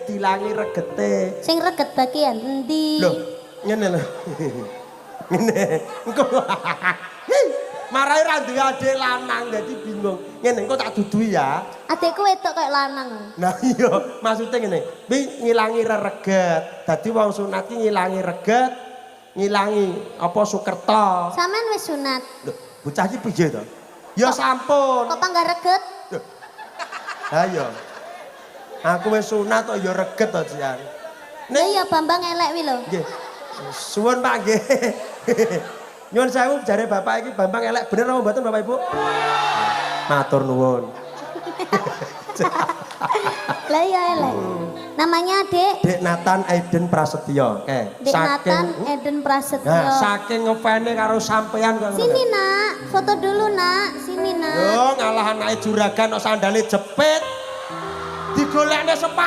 dilangi regete. Sing reget bagian endi? Lho, ngene lho. Ngene. Engko marai ra duwe adik lanang dadi bingung. Ngene engko tak dudui ya. Adekku wedok kayak lanang. Nah iya, maksudnya ngene. Kuwi ngilangi reget. Dadi wong sunat ki ngilangi reget, ngilangi apa sukerta. Sampean wis sunat. Lho, bocah iki piye to? Ya sampun. Kok panggah reget? Ha iya. Aku wis sunat kok ya reget to, Jian. Lah ya Bambang elek wi lho. Nggih. Suwun Pak nggih. Nyuwun sewu jare Bapak iki Bambang elek bener apa mboten Bapak Ibu? Matur nuwun. Lah ya elek. Namanya Dek? Dek Nathan Aiden Prasetyo. Dek Nathan Eden Prasetyo. Nah, saking ngefane karo sampean kok. Sini nak, foto dulu nak. Sini nak. Yo ngalah anake juragan kok sandale jepit. Digolekne sepatu.